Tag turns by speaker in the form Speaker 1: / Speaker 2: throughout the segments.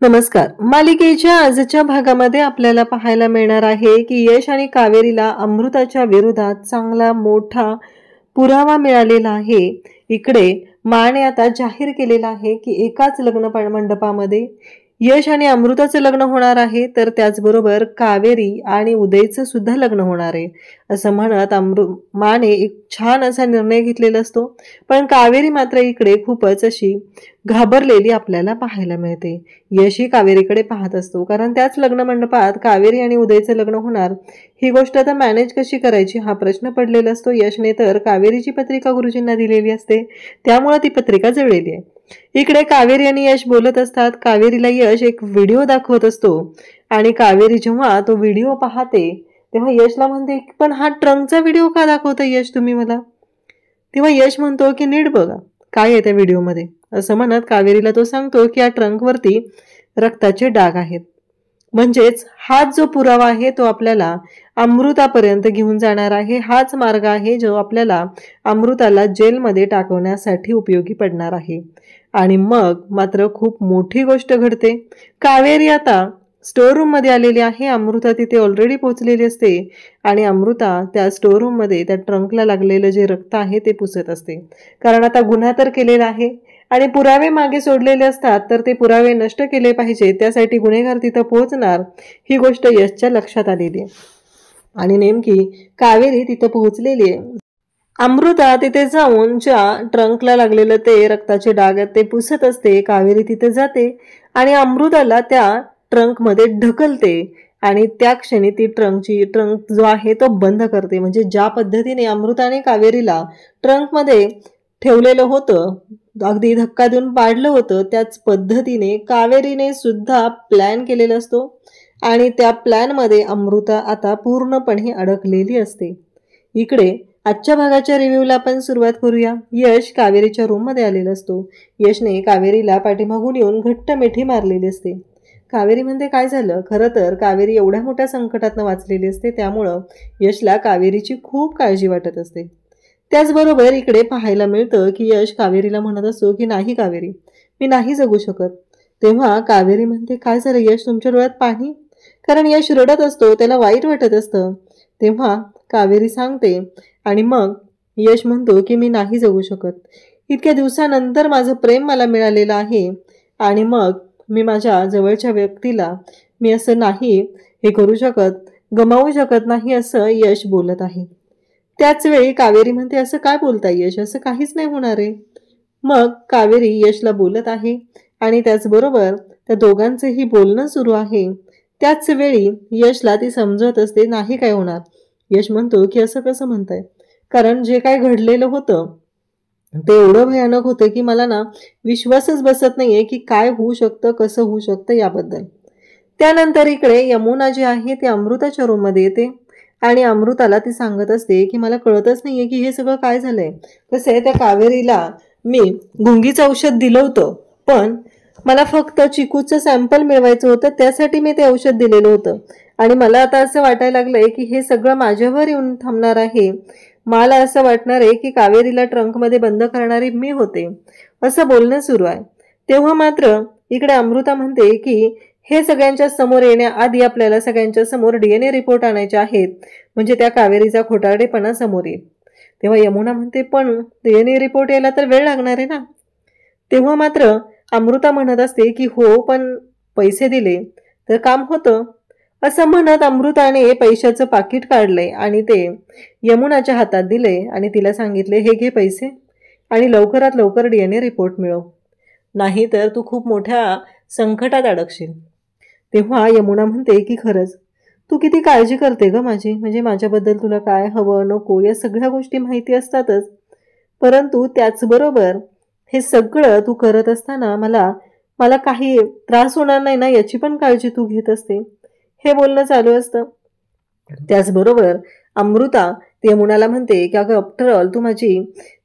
Speaker 1: नमस्कार. मालिकेच्या आजच्या भागामध्ये आपल्याला पाहायला मिळणार आहे की यश आणि कावेरीला अमृताच्या विरोधात चांगला मोठा पुरावा मिळालेला आहे. इकडे माने आता जाहीर केलेला आहे की एकाच लग्न मंडपामध्ये यश आणि अमृताचं लग्न होणार आहे, तर त्याचबरोबर कावेरी आणि उदयचं सुद्धा लग्न होणार आहे असं म्हणत माने एक छान असा निर्णय घेतलेला असतो. पण कावेरी मात्र इकडे खूपच अशी घाबरलेली आपल्याला पाहायला मिळते. यशही कावेरीकडे पाहत असतो, कारण त्याच लग्न मंडपात कावेरी आणि उदयचं लग्न होणार. ही गोष्ट आता मॅनेज कशी करायची हा प्रश्न पडलेला असतो. यशने तर कावेरीची पत्रिका गुरुजींना दिलेली असते, त्यामुळे ती पत्रिका जळलेली आहे. इकडे कावेरी आणि यश बोलत असतात. कावेरीला यश एक व्हिडिओ दाखवत असतो आणि कावेरी जेव्हा तो व्हिडिओ पाहते तेव्हा यशला म्हणते, पण हा ट्रंकचा व्हिडिओ का दाखवता यश तुम्ही मला? तेव्हा यश म्हणतो की नीट बघा काय आहे त्या व्हिडिओमध्ये असं म्हणत कावेरीला तो सांगतो की या ट्रंकवरती रक्ताचे डाग आहेत. म्हणजेच हाच जो पुरावा आहे तो आपल्याला अमृतापर्यंत घेऊन जाणार आहे. हाच मार्ग आहे जो आपल्याला अमृताला जेलमध्ये टाकवण्यासाठी उपयोगी पडणार आहे. आणि मग मात्र खूप मोठी गोष्ट घडते. कावेरी आता स्टोर रूम मध्ये आलेली आहे. अमृता तिथे ऑलरेडी पोहोचलेली असते आणि अमृता त्या स्टोर रूम मध्ये त्या ट्रंकला लागलेलं जे रक्त आहे ते पुसत असते. कारण आता गुन्हा तर केलेला आहे आणि पुरावे मागे सोडलेले असतात, तर ते पुरावे नष्ट केले पाहिजे, त्यासाठी गुन्हेगार तिथं पोहोचणार ही गोष्ट यशच्या लक्षात आलेली आहे. आणि नेमकी कावेरी तिथं पोहोचलेली आहे. अमृता तिथे जाऊन ज्या ट्रंकला लागलेलं ते रक्ताचे डाग आहेत ते पुसत असते. कावेरी तिथे जाते आणि अमृताला त्या ट्रंकमध्ये ढकलते आणि त्या क्षणी ती ट्रंक जो आहे तो बंद करते. म्हणजे ज्या पद्धतीने अमृताने कावेरीला ट्रंकमध्ये ठेवलेलं होतं, अगदी धक्का देऊन पाडलं होतं, त्याच पद्धतीने कावेरीने सुद्धा प्लॅन केलेला असतो आणि त्या प्लॅनमध्ये अमृता आता पूर्णपणे अडकलेली असते. इकडे आजच्या भागाच्या रिव्ह्यूला आपण सुरुवात करूया. यश कावेरीच्या रूममध्ये आलेला असतो. यशने कावेरीला पाठीमागून येऊन घट्ट मिठी मारलेली असते. कावेरी म्हणते काय झालं? खरं तर कावेरी एवढ्या मोठ्या संकटातनं वाचलेली असते, त्यामुळं यशला कावेरीची खूप काळजी वाटत असते. त्याचबरोबर इकडे पाहायला मिळतं की यश कावेरीला म्हणत असतो की नाही कावेरी, मी नाही जगू शकत. तेव्हा कावेरी म्हणते काय झालं यश, तुमच्या डोळ्यात पाणी? कारण यश रडत असतो, त्याला वाईट वाटत असतं. तेव्हा कावेरी सांगते आणि मग यश म्हणतो की मी नाही जगू शकत. इतक्या दिवसानंतर माझं प्रेम मला मिळालेलं आहे आणि मग मी माझ्या जवळच्या व्यक्तीला मी असं नाही हे करू शकत, गमावू शकत नाही असं यश बोलत आहे. त्याच वेळी कावेरी म्हणते असं काय बोलताय यश, असं काहीच नाही होणार आहे. मग कावेरी यशला बोलत आहे आणि त्याचबरोबर त्या दोघांचंही बोलणं सुरू आहे. त्याच वेळी यशला ती समजत असते नाही काय होणार. यश म्हणतो की असं कसं म्हणताय, कारण जे काय घडलेलं होतं ते एवढं भयानक होतं की मला ना विश्वासच बसत नाहीये की काय होऊ शकतं, कसं होऊ शकतं याबद्दल. त्यानंतर इकडे यमुना जी आहे ती अमृताच्या रूममध्ये येते आणि अमृताला ती सांगत असते की मला कळतच नाहीये की हे सगळं काय झालंय. कसं आहे, त्या कावेरीला मी गुंगीचं औषध दिलं होतं, पण मला फक्त चिकूचं सॅम्पल मिळवायचं होतं, त्यासाठी मी ते औषध दिलेलं होतं आणि मला आता असं वाटायला लागलंय की हे सगळं माझ्यावर येऊन थांबणार आहे. मला असं वाटणार आहे की कावेरीला ट्रंकमध्ये बंद करणारी मी होते, असं बोलणं सुरू आहे. तेव्हा मात्र इकडे अमृता म्हणते की हे सगळ्यांच्या समोर येण्याआधी आपल्याला सगळ्यांच्या समोर DNA रिपोर्ट आणायचे आहेत, म्हणजे त्या कावेरीचा खोटारडेपणा समोर येईल. तेव्हा यमुना म्हणते पण DNA रिपोर्ट यायला तर वेळ लागणार आहे ना. तेव्हा मात्र अमृता म्हणत असते की हो, पण पैसे दिले तर काम होतं. असं म्हणत अमृताने पैशाचं पाकिट काढलंय आणि ते यमुनाच्या हातात दिले आणि तिला सांगितले हे घे पैसे आणि लवकरात लवकर DNA रिपोर्ट मिळव, नाही तर तू खूप मोठ्या संकटात अडकशील. तेव्हा यमुना म्हणते की खरंच तू किती काळजी करते ग माझी, म्हणजे माझ्याबद्दल तुला काय हवं नको या सगळ्या गोष्टी माहिती असतातच, परंतु त्याचबरोबर हे सगळं तू करत असताना मला काही त्रास होणार नाही ना याची पण काळजी तू घेत असते, हे बोलणं चालू असतं. त्याचबरोबर अमृता यमुनाला म्हणते की अगं आफ्टर ऑल तू माझी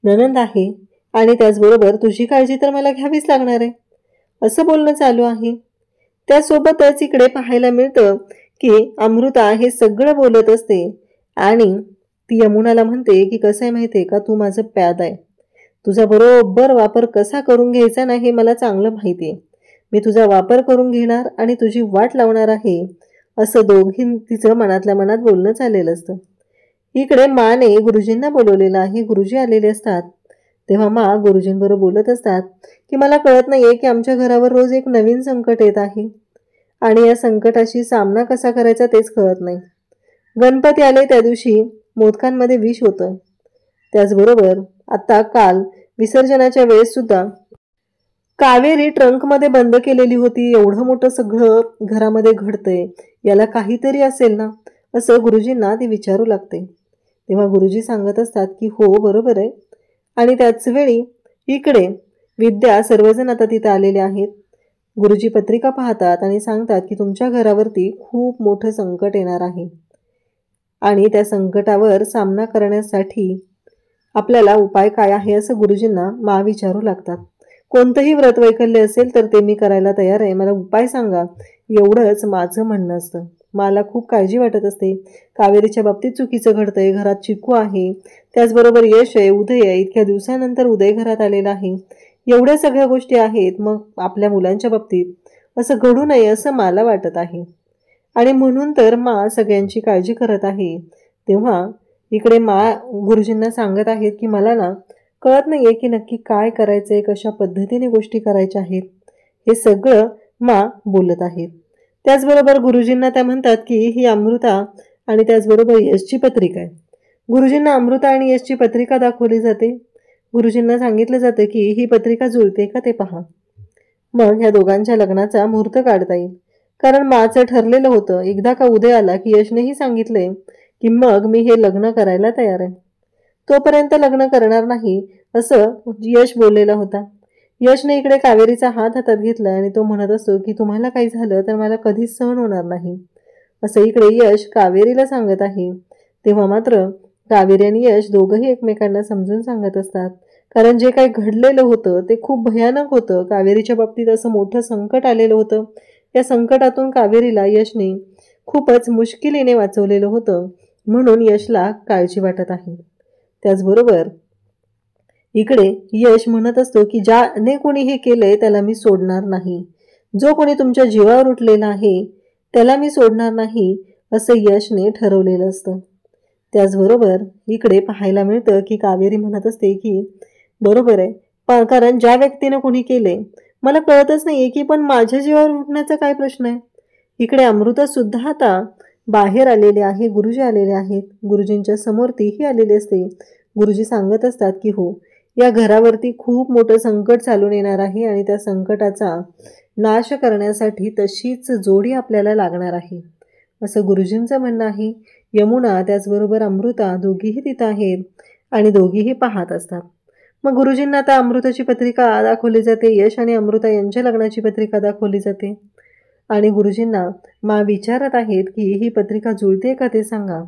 Speaker 1: नणंद आहे आणि त्याचबरोबर तुझी काळजी तर मला घ्यावीच लागणार आहे, असं बोलणं चालू आहे. त्यासोबतच इकडे पाहायला मिळतं की अमृता हे सगळं बोलत असते आणि ती यमुनाला म्हणते की कसं आहे माहिती आहे का, तू माझं प्याद आहे, तुझा बरोबर वापर कसा करून घ्यायचा ना हे मला चांगलं माहिती आहे. मी तुझा वापर करून घेणार आणि तुझी वाट लावणार आहे, असं दोघी तिचं मनातल्या मनात बोलणं चाललेलं असतं. इकडे माने गुरुजींना बोलवलेलं आहे. गुरुजी आलेले असतात. तेव्हा मा गुरुजींबरोबर बोलत असतात की मला कळत नाहीये की आमच्या घरावर रोज एक नवीन संकट येत आहे आणि या संकटाशी सामना कसा करायचा तेच कळत नाही. गणपती आले त्या दिवशी मोदकांमध्ये विष होतं. त्याचबरोबर आता काल विसर्जनाच्या वेळेस सुद्धा कावेरी ट्रंकमध्ये बंद केलेली होती. एवढं मोठं सगळं घरामध्ये घडतंय, याला काहीतरी असेल ना, असं गुरुजींना ती विचारू लागते. तेव्हा गुरुजी सांगत असतात की हो बरोबर आहे. आणि त्याच वेळी इकडे विद्या सर्वजण आता तिथे आलेले आहेत. गुरुजी पत्रिका पाहतात आणि सांगतात की तुमच्या घरावरती खूप मोठं संकट येणार आहे आणि त्या संकटावर सामना करण्यासाठी आपल्याला उपाय काय आहे असं गुरुजींना मा विचारू लागतात. कोणतंही व्रत वैकल्य असेल तर ते मी करायला तयार आहे, मला उपाय सांगा, एवढंच माझं म्हणणं असतं. मला खूप काळजी वाटत असते. कावेरीच्या बाबतीत चुकीचं घडतंय. घरात चिकू आहे, त्याचबरोबर यश आहे, उदय आहे. इतक्या दिवसानंतर उदय घरात आलेला आहे. एवढ्या सगळ्या गोष्टी आहेत, मग आपल्या मुलांच्या बाबतीत असं घडू नये असं मला वाटत आहे आणि म्हणून तर मा सगळ्यांची काळजी करत आहे. तेव्हा इकडे मा गुरुजींना सांगत आहेत की मला ना कळत नाहीये की नक्की काय करायचंय, कशा पद्धतीने गोष्टी करायच्या आहेत. हे सगळं मा बोलत आहेत. त्याचबरोबर गुरुजींना त्या म्हणतात की ही अमृता आणि त्याचबरोबर यशची पत्रिका आहे. गुरुजींना अमृता आणि यशची पत्रिका दाखवली जाते. गुरुजींना सांगितलं जातं की ही पत्रिका जुळते का ते पहा, मग ह्या दोघांच्या लग्नाचा मुहूर्त काढता येईल. कारण माचं ठरलेलं होतं, एकदा का उदय आला की यशनेही सांगितलंय की मग मी हे लग्न करायला तयार आहे, तोपर्यंत लग्न करणार नाही असं यश बोललेला होता. यशने इकडे कावेरीचा हात हातात घेतला आणि तो म्हणत असतो की तुम्हाला काही झालं तर मला कधीच सहन होणार नाही, असं इकडे यश कावेरीला सांगत आहे. तेव्हा मात्र कावेरी आणि यश दोघंही एकमेकांना समजून सांगत असतात. कारण जे काही घडलेलं होतं ते खूप भयानक होतं. कावेरीच्या बाबतीत असं मोठं संकट आलेलं होतं. या संकटातून कावेरीला यशने खूपच मुश्किलीने वाचवलेलं होतं, म्हणून यशला काळजी वाटत आहे. त्याचबरोबर इकडे यश म्हणत असतो की ज्याने कोणी हे केलंय त्याला मी सोडणार नाही, जो कोणी तुमच्या जीवावर उठलेला आहे त्याला मी सोडणार नाही, असं यशने ठरवलेलं असतं. त्याचबरोबर इकडे पाहायला मिळतं की कावेरी म्हणत असते की बरोबर आहे, कारण ज्या व्यक्तीने कोणी केले मला कळतच नाहीये की पण माझ्या जीवावर उठण्याचा काय प्रश्न आहे. इकडे अमृता सुद्धा आता बाहेर आलेले आहे. गुरुजी आलेले आहेत. गुरुजींच्या समोर तीही आलेली असते. गुरुजी सांगत असतात की हो, या घरावरती खूप मोठं संकट चालून येणार आहे आणि त्या संकटाचा नाश करण्यासाठी तशीच जोडी आपल्याला लागणार आहे, असं गुरुजींचं म्हणणं आहे. यमुना त्याचबरोबर अमृता दोघीही तिथं आहेत आणि दोघीही पाहत असतात. मग गुरुजींना आता अमृताची पत्रिका दाखवली जाते. यश आणि अमृता यांच्या लग्नाची पत्रिका दाखवली जाते आणि गुरुजींना मा विचारत आहेत की ही पत्रिका जुळते का ते सांगा.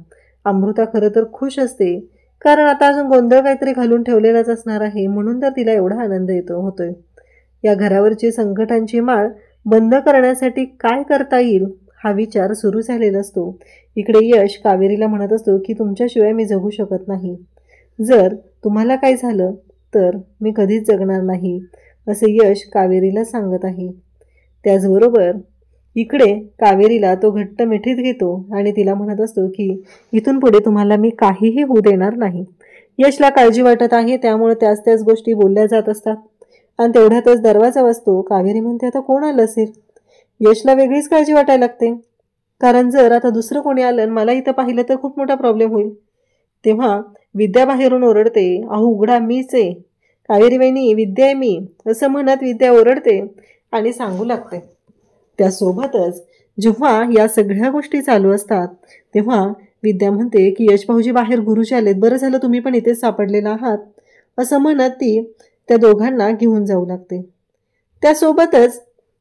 Speaker 1: अमृता खरं तर खुश असते, कारण आता अजून गोंधळ काहीतरी घालून ठेवलेलाच असणार आहे, म्हणून तर तिला एवढा आनंद होतोय. या घरावरची संकटांची माळ बंद करण्यासाठी काय करता येईल हा विचार सुरू झालेला असतो. इकडे यश कावेरीला म्हणत असतो की तुमच्याशिवाय मी जगू शकत नाही, जर तुम्हाला काय झालं तर मी कधीच जगणार नाही, असे यश कावेरीला सांगत आहे. त्याचबरोबर इकडे कावेरीला तो घट्ट मिठीत घेतो आणि तिला म्हणत असतो की इथून पुढे तुम्हाला मी काहीही होऊ देणार नाही. यशला काळजी वाटत आहे, त्यामुळे त्याच गोष्टी बोलल्या जात असतात आणि तेवढ्यातच दरवाजा वाजतो. कावेरी म्हणते आता कोण आलं असेल. यशला वेगळीच काळजी वाटायला लागते, कारण जर आता दुसरं कोणी आलं आणि मला इथं पाहिलं तर खूप मोठा प्रॉब्लेम होईल. तेव्हा विद्या बाहेरून ओरडते, अहो उघडा, मीच आहे, कावेरी वहिनी विद्या आहे मी, असं म्हणत विद्या ओरडते आणि सांगू लागते. त्यासोबतच जेव्हा या सगळ्या गोष्टी चालू असतात तेव्हा विद्या म्हणते की यश भाऊजी बाहेर गुरुजी आलेत, बरं झालं तुम्ही पण इथेच सापडलेला आहात, असं म्हणत ती त्या दोघांना घेऊन जाऊ लागते. त्यासोबतच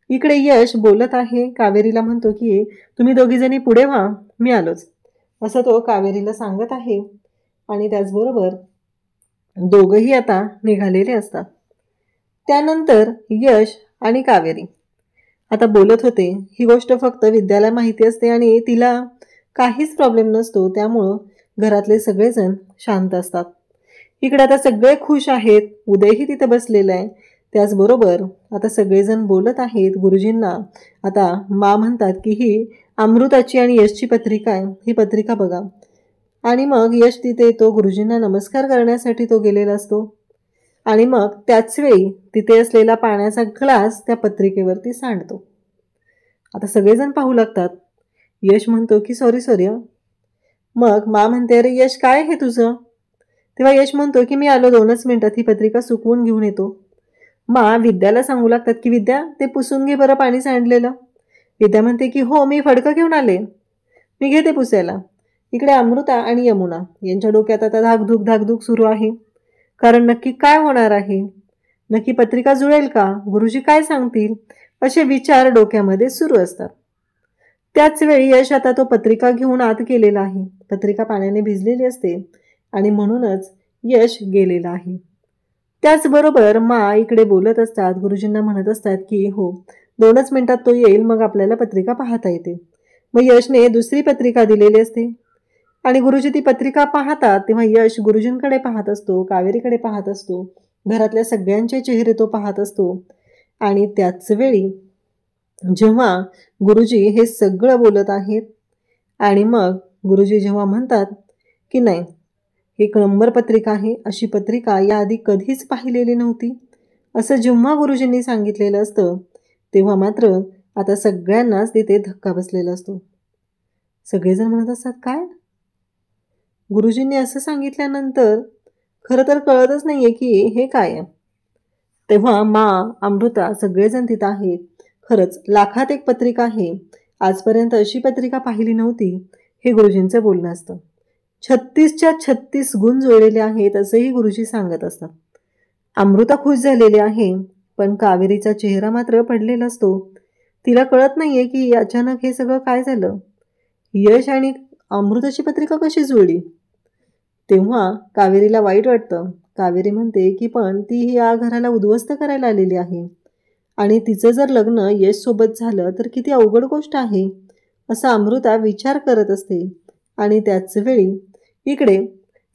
Speaker 1: इकडे यश बोलत आहे. कावेरीला म्हणतो की तुम्ही दोघीजणी पुढे व्हा, मी आलोच, असं तो कावेरीला सांगत आहे आणि त्याचबरोबर दोघंही आता निघालेले असतात. त्यानंतर यश आणि कावेरी आता बोलत होते. ही गोष्ट फक्त विद्याला माहिती असते आणि तिला काहीच प्रॉब्लेम नसतो, त्यामुळं घरातले सगळेजण शांत असतात. इकडे आता सगळे खुश आहेत. उदयही तिथे बसलेला आहे. त्याचबरोबर आता सगळेजण बोलत आहेत गुरुजींना. आता मा म्हणतात की ही अमृताची आणि यशची पत्रिका आहे, ही पत्रिका बघा. आणि मग यश तिथे येतो, गुरुजींना नमस्कार करण्यासाठी तो गेलेला असतो. आणि मग त्याच वेळी तिथे असलेला पाण्याचा ग्लास त्या पत्रिकेवरती सांडतो. आता सगळेजण पाहू लागतात. यश म्हणतो की सॉरी सॉरी. मग मा म्हणते अरे यश काय हे तुझं? तेव्हा यश म्हणतो की मी आलो 2च मिनिटात, ही पत्रिका सुकवून घेऊन येतो. मा विद्याला सांगू लागतात की विद्या ते पुसून घे बरं पाणी सांडलेलं. विद्या म्हणते की हो मी फडकं घेऊन आले, मी घेते पुसायला. इकडे अमृता आणि यमुना यांच्या डोक्यात आता धाकधूक सुरू आहे. कारण नक्की काय होणार आहे, नक्की पत्रिका जुळेल का, गुरुजी काय सांगतील, असे विचार डोक्यामध्ये सुरू असतात. त्याच वेळी यश आता तो पत्रिका घेऊन आत गेलेला आहे. पत्रिका पाण्याने भिजलेली असते आणि म्हणूनच यश गेलेला आहे. त्याचबरोबर मा इकडे बोलत असतात, गुरुजींना म्हणत असतात की हो 2च मिनिटात तो येईल, मग आपल्याला पत्रिका पाहता येते. मग यशने दुसरी पत्रिका दिलेली असते आणि गुरुजी ती पत्रिका पाहतात. तेव्हा यश गुरुजींकडे पाहत असतो, कावेरीकडे पाहत असतो, घरातल्या सगळ्यांचे चेहरे तो पाहत असतो. आणि त्याच वेळी जेव्हा गुरुजी हे सगळं बोलत आहेत आणि मग गुरुजी जेव्हा म्हणतात की नाही एक नंबर पत्रिका आहे, अशी पत्रिका याआधी कधीच पाहिलेली नव्हती, असं जेव्हा गुरुजींनी सांगितलेलं असतं, तेव्हा मात्र आता सगळ्यांनाच तिथे धक्का बसलेला असतो. सगळेजण म्हणत असतात काय, गुरुजींनी असं सांगितल्यानंतर खरं तर कळतच नाहीये की हे काय आहे. तेव्हा मा अमृता सगळेजण तिथं आहेत. खरंच लाखात एक पत्रिका आहे, आजपर्यंत अशी पत्रिका पाहिली नव्हती, हे गुरुजींचं बोलणं असतं. 36च्या 36 गुण जुळलेले आहेत असंही गुरुजी सांगत असतात. अमृता खुश झालेली आहे, पण कावेरीचा चेहरा मात्र पडलेला असतो. तिला कळत नाहीये की अचानक हे सगळं काय झालं, यश आणि अमृताची पत्रिका कशी जुळली. तेव्हा कावेरीला वाईट वाटतं. कावेरी म्हणते की पण ती या घराला उद्ध्वस्त करायला आलेली आहे आणि तिचं जर लग्न यश सोबत झालं तर किती अवघड गोष्ट आहे, असा अमृता विचार करत असते. आणि त्याच वेळी इकडे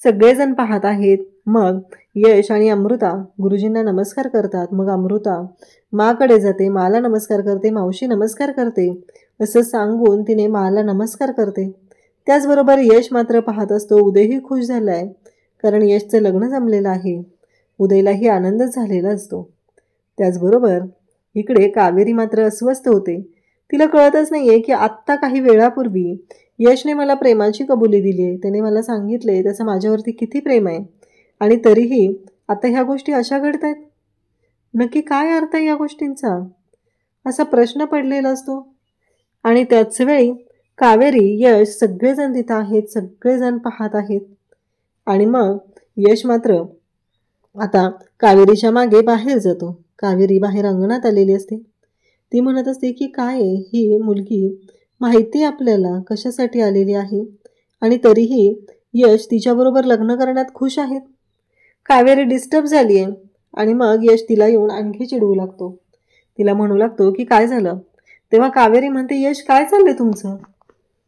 Speaker 1: सगळेजण पाहत आहेत. मग यश आणि अमृता गुरुजींना नमस्कार करतात. मग अमृता माकडे जाते, माला नमस्कार करते, मावशी नमस्कार करते असं सांगून तिने माला नमस्कार करते. त्याचबरोबर यश मात्र पाहत असतो. उदयही खुश झाला आहे, कारण यशचं लग्न जमलेलं आहे. उदयलाही आनंदच झालेला असतो. त्याचबरोबर इकडे कावेरी मात्र अस्वस्थ होते. तिला कळतच नाहीये की आत्ता काही वेळापूर्वी यशने मला प्रेमाची कबुली दिली आहे, त्याने मला सांगितले त्याचं माझ्यावरती किती प्रेम आहे, आणि तरीही आता ह्या गोष्टी अशा घडत आहेत. नक्की काय अर्थ आहे या गोष्टींचा, असा प्रश्न पडलेला असतो. आणि त्याच वेळी कावेरी यश सगळेजण तिथं आहेत, सगळेजण पाहत आहेत. आणि मग यश मात्र आता कावेरीच्या मागे बाहेर जातो. कावेरी बाहेर अंगणात आलेली असते. ती म्हणत असते की काय ही मुलगी माहिती आपल्याला कशासाठी आलेली आहे, आणि तरीही यश तिच्याबरोबर लग्न करण्यात खुश आहेत. कावेरी डिस्टर्ब झाली आहे आणि मग यश तिला येऊन आणखी चिडवू लागतो. तिला म्हणू लागतो की काय झालं. तेव्हा कावेरी म्हणते यश काय चाललंय तुमचं,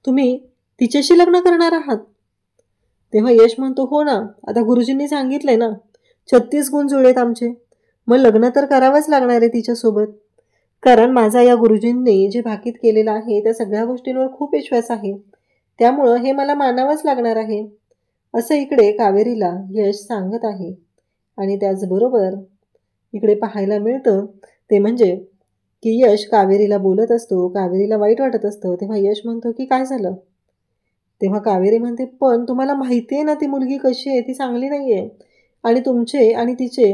Speaker 1: तुम्ही तिच्याशी लग्न करणार आहात. तेव्हा यश म्हणतो हो ना, आता गुरुजींनी सांगितलंय ना 36 गुण जुळलेत आमचे, मग लग्न तर करावंच लागणार आहे तिच्यासोबत, कारण माझा या गुरुजींनी जे भाकीत केलेलं आहे त्या सगळ्या गोष्टींवर खूप विश्वास आहे, त्यामुळं हे मला मानावंच लागणार आहे, असं इकडे कावेरीला यश सांगत आहे. आणि त्याचबरोबर इकडे पाहायला मिळतं ते म्हणजे की यश कावेरीला बोलत असतो. कावेरीला वाईट वाटत असतं. तेव्हा यश म्हणतो की काय झालं. तेव्हा कावेरी म्हणते पण तुम्हाला माहिती आहे ना ती मुलगी कशी आहे, ती चांगली नाही आहे, आणि तुमचे आणि तिचे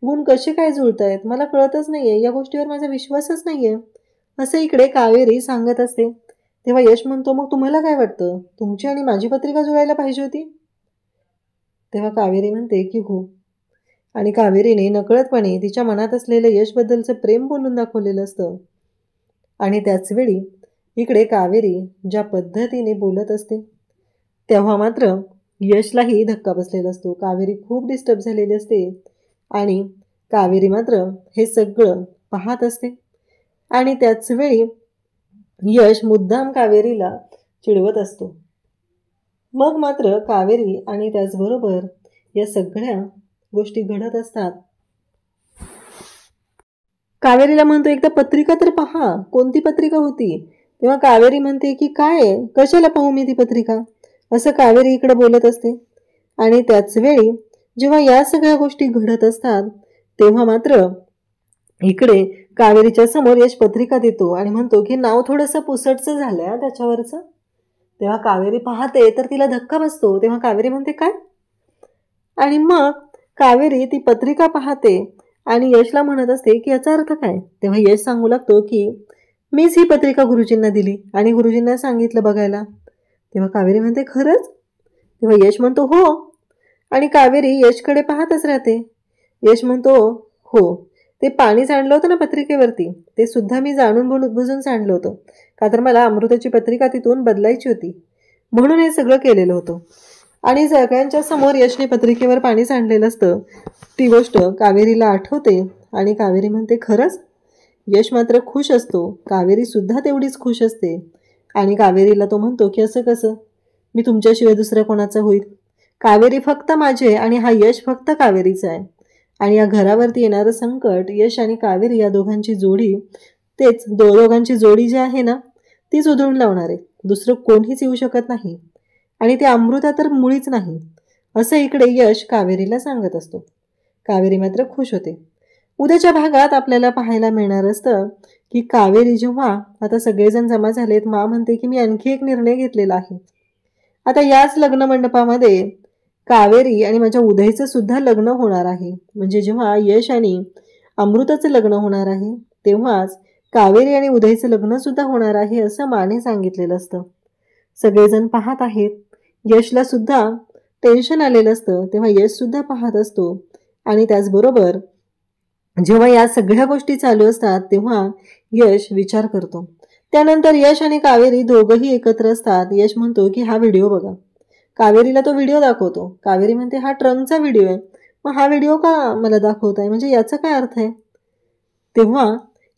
Speaker 1: गुण कसे काय जुळत आहेत मला कळतच नाही आहे, या गोष्टीवर माझा विश्वासच नाही आहे, असं इकडे कावेरी सांगत असते. तेव्हा यश म्हणतो मग तुम्हाला काय वाटतं, तुमची आणि माझी पत्रिका जुळायला पाहिजे होती. तेव्हा कावेरी म्हणते की हो, आणि कावेरीने नकळतपणे तिच्या मनात असलेलं यशबद्दलचं प्रेम बोलून दाखवलेलं असतं. आणि त्याचवेळी इकडे कावेरी ज्या पद्धतीने बोलत असते तेव्हा मात्र यशलाही धक्का बसलेला असतो. कावेरी खूप डिस्टर्ब झालेली असते आणि कावेरी मात्र हे सगळं पाहत असते. आणि त्याचवेळी यश मुद्दाम कावेरीला चिडवत असतो. मग मात्र कावेरी आणि त्याचबरोबर या सगळ्या गोष्टी घडत असतात. कावेरीला म्हणतो एकदा पत्रिका तर पहा, कोणती पत्रिका होती? तेव्हा कावेरी म्हणते की काय, कशाला पाहू मी ती पत्रिका, असं कावेरी इकडे बोलत असते. आणि त्याच वेळी जेव्हा या सगळ्या गोष्टी घडत असतात तेव्हा मात्र इकडे कावेरीच्या समोर यश पत्रिका देतो आणि म्हणतो की नाव थोडंसं पुसटचं झालंय त्याच्यावरचं. तेव्हा कावेरी पाहते तर तिला धक्का बसतो. तेव्हा कावेरी म्हणते काय, आणि मग कावेरी ती पत्रिका पाहते आणि यशला म्हणत असते की याचा अर्थ काय. तेव्हा यश सांगू लागतो की मीच ही पत्रिका गुरुजींना दिली आणि गुरुजींना सांगितलं बघायला. तेव्हा कावेरी म्हणते खरंच? तेव्हा यश म्हणतो हो, आणि कावेरी यशकडे पाहतच राहते. यश म्हणतो हो, ते पाणी सांडलं होतं ना पत्रिकेवरती, ते सुद्धा मी जाणून बुजून सांडलं होतं, का तर मला अमृताची पत्रिका तिथून बदलायची होती, म्हणून हे सगळं केलेलं होतं. आणि सगळ्यांच्या समोर यशने पत्रिकेवर पाणी सांडलेलं असतं. ती गोष्ट कावेरीला आठवते आणि कावेरी म्हणते खरंच? यश मात्र खुश असतो, कावेरी सुद्धा तेवढीच खुश असते. आणि कावेरीला तो म्हणतो की असं कसं, मी तुमच्याशिवाय दुसऱ्या कोणाचा होईल? कावेरी फक्त माझे आणि हा यश फक्त कावेरीचा आहे. आणि या घरावरती येणारं संकट यश आणि कावेरी या दोघांची जोडी, तेच दोघांची जोडी जी आहे ना तीच उधळून लावणार आहे. दुसरं कोणीच येऊ शकत नाही, आणि ते अमृता तर मुळीच नाही, असं इकडे यश कावेरीला सांगत असतो. कावेरी मात्र खुश होते. उद्याच्या भागात आपल्याला पाहायला मिळणार असतं की कावेरी जेव्हा आता सगळेजण जमा झालेत, मा म्हणते की मी आणखी एक निर्णय घेतलेला आहे. आता याच लग्न मंडपामध्ये कावेरी आणि माझ्या उदयचं सुद्धा लग्न होणार आहे. म्हणजे जेव्हा यश आणि अमृताचं लग्न होणार आहे तेव्हाच कावेरी आणि उदयचं लग्न सुद्धा होणार आहे, असं माने सांगितलेलं असतं. सगळेजण पाहत आहेत. यशला सुद्धा टेन्शन आलेलं असतं. तेव्हा यश सुद्धा पाहत असतो. आणि त्याचबरोबर जेव्हा या सगळ्या गोष्टी चालू असतात तेव्हा यश विचार करतो. त्यानंतर यश आणि कावेरी दोघंही एकत्र असतात. यश म्हणतो की हा व्हिडिओ बघा. कावेरीला तो व्हिडिओ दाखवतो. कावेरी म्हणते हा ट्रंकचा व्हिडिओ आहे, मग हा व्हिडिओ का मला दाखवताय, म्हणजे याचा काय अर्थ आहे? तेव्हा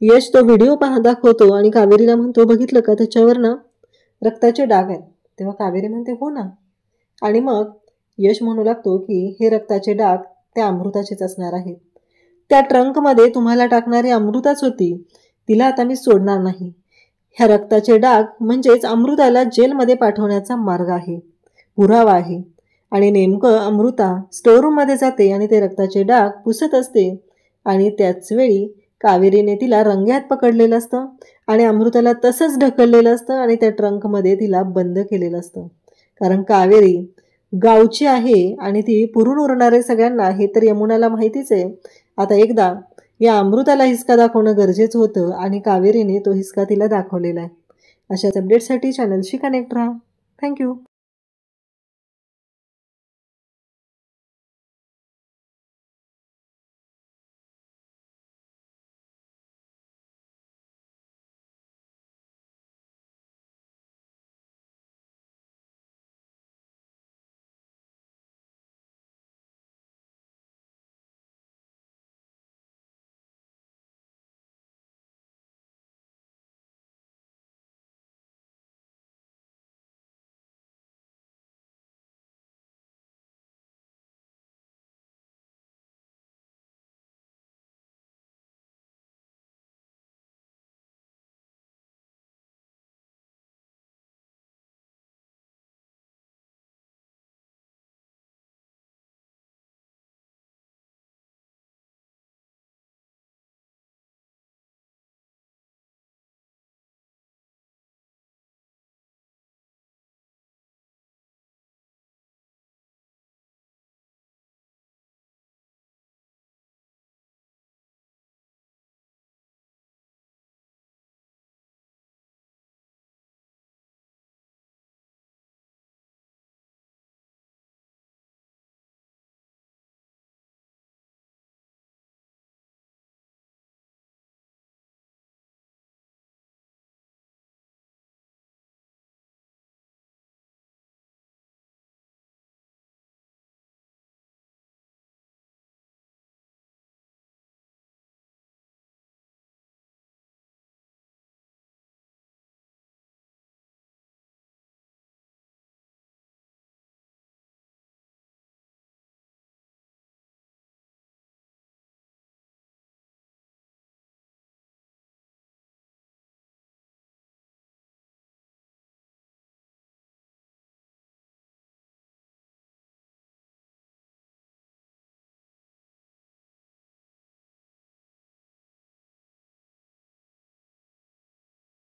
Speaker 1: यश तो व्हिडिओ दाखवतो आणि कावेरीला म्हणतो बघितलं का, त्याच्यावर ना रक्ताचे डाग आहेत. तेव्हा कावेरी म्हणते हो ना. आणि मग यश म्हणू लागतो की हे रक्ताचे डाग त्या अमृताचेच असणार आहेत. त्या ट्रंकमध्ये तुम्हाला टाकणारी अमृताच होती, तिला आता मी सोडणार नाही. ह्या रक्ताचे डाग म्हणजेच अमृताला जेलमध्ये पाठवण्याचा मार्ग आहे, पुरावा आहे. आणि नेमकं अमृता स्टोअरूममध्ये जाते आणि ते रक्ताचे डाग पुसत असते. आणि त्याच वेळी कावेरीने तिला रंग्यात पकडलेलं असतं आणि अमृताला तसंच ढकललेलं असतं आणि त्या ट्रंकमध्ये तिला बंद केलेलं असतं. कारण कावेरी गावची आहे आणि ती पुरून उरणारे सगळ्यांना हे तर यमुनाला माहितीच आहे. आता एकदा या अमृताला हिसका दाखवणं गरजेचं होतं आणि कावेरीने तो हिसका तिला दाखवलेला आहे. अशाच अपडेटसाठी चॅनलशी कनेक्ट राहा. थँक्यू.